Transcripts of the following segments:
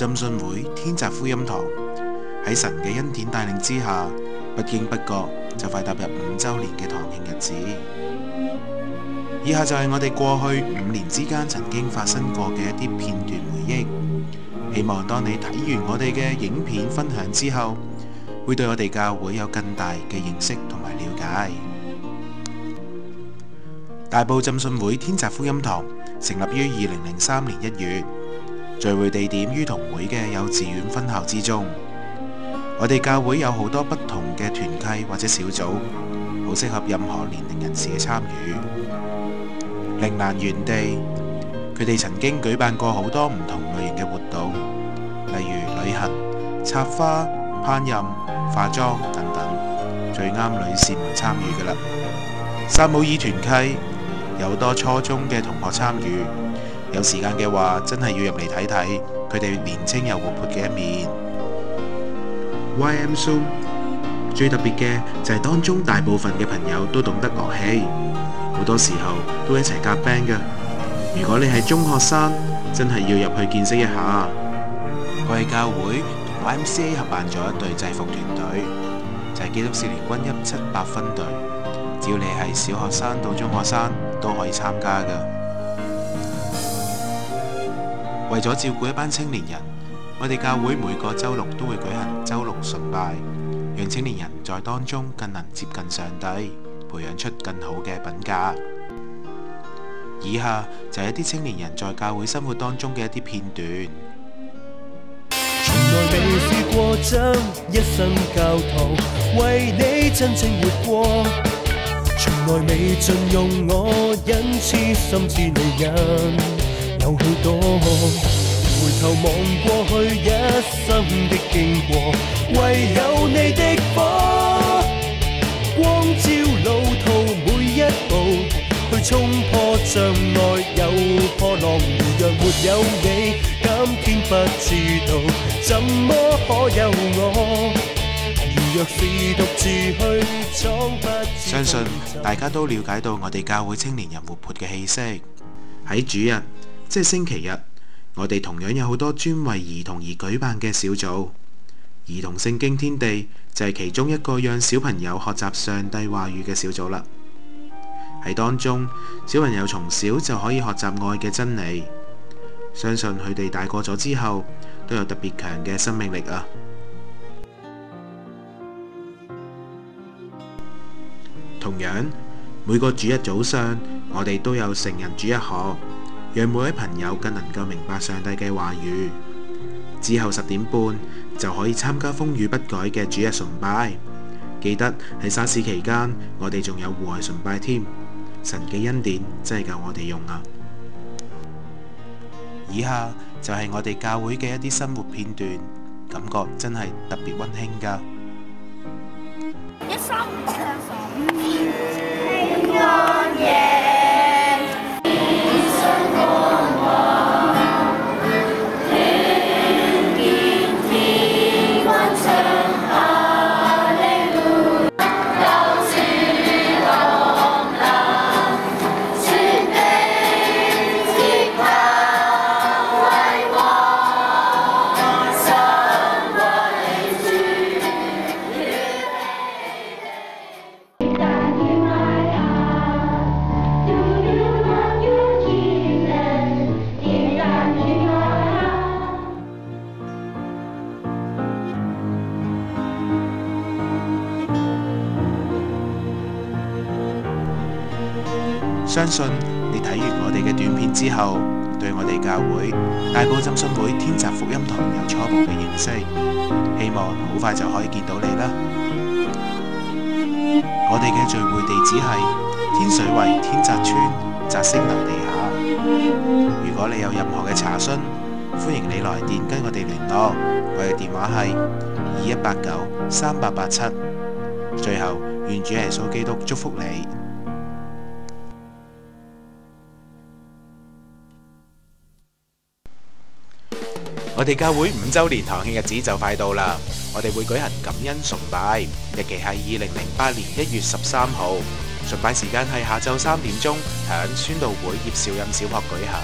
浸信會天澤福音堂喺神嘅恩典帶領之下，不經不覺就快踏入5週年嘅堂慶日子。以下就係我哋過去5年之間曾經發生過嘅一啲片段回憶。希望當你睇完我哋嘅影片分享之後，會對我哋教會有更大嘅認識同埋了解。大埔浸信會天澤福音堂成立於2003年1月，聚會地點於同會嘅幼稚園分校之中。我哋教會有好多不同嘅團契或者小組，好適合任何年齡人士嘅參與。靈蘭園地，佢哋曾經舉辦過好多唔同類型嘅活動，例如旅行、插花、烹飪、化妝等等，最啱女士們參與㗎喇。撒母耳團契有好多初中嘅同學參與，有時間嘅話真係要入嚟睇睇佢哋年青又活潑嘅一面。YM Show 最特別嘅就係當中大部分嘅朋友都懂得樂器，好多時候都一齊夾 band 㗎。如果你係中學生，真係要入去見識一下。我哋教會同 YMCA 合辦咗一隊制服團隊，就係基督少年軍178分隊。只要你係小學生到中學生都可以參加㗎。為咗照顧一班青年人，我哋教會每個週六都會舉行週六崇拜，讓青年人在當中更能接近上帝，培養出更好嘅品格。以下就係一啲青年人在教會生活當中嘅一啲片段。從來未試過將一生教徒為你真正活過，從來未盡用我恩賜，甚至你人有許多。回頭望過去一生的經過，唯有你的火光照路途每一步，去衝破障礙有破浪，如若沒有你，今天不知道怎麼可有我。如若是獨自去闖，不相信大家都了解到我哋教會青年人活潑嘅氣息。喺主日，即係星期日，我哋同樣有好多專為兒童而舉辦嘅小組。兒童聖經天地就係其中一個讓小朋友學習上帝話語嘅小組啦。喺當中，小朋友從小就可以學習愛嘅真理，相信佢哋大個咗之後都有特別強嘅生命力啊！同樣，每個主日早上，我哋都有成人主日學，讓每位朋友更能夠明白上帝嘅話語。之後10點半就可以參加風雨不改嘅主日崇拜。記得喺沙士期間，我哋仲有戶外崇拜添。神嘅恩典真係夠我哋用啊！以下就係我哋教會嘅一啲生活片段，感覺真係特別溫馨㗎。相信你睇完我哋嘅短片之後，對我哋教會大埔浸信會天澤福音堂有初步嘅認識，希望好快就可以見到你啦。我哋嘅聚會地址係天水圍天澤村澤星樓地下。如果你有任何嘅查詢，歡迎你來電跟我哋聯絡，我嘅電話係21893887。最後，願主耶穌基督祝福你。我哋教會5週年堂慶日子就快到啦，我哋會舉行感恩崇拜，日期係2008年1月13號，崇拜時間係下晝3點鐘，響宣道會葉紹蔭小學舉行。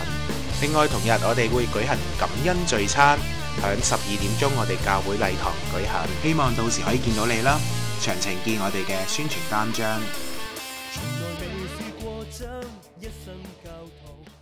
另外同日我哋會舉行感恩聚餐，響12點鐘我哋教會禮堂舉行，希望到時可以見到你啦。詳情見我哋嘅宣傳單張。從來未試過將一生交託。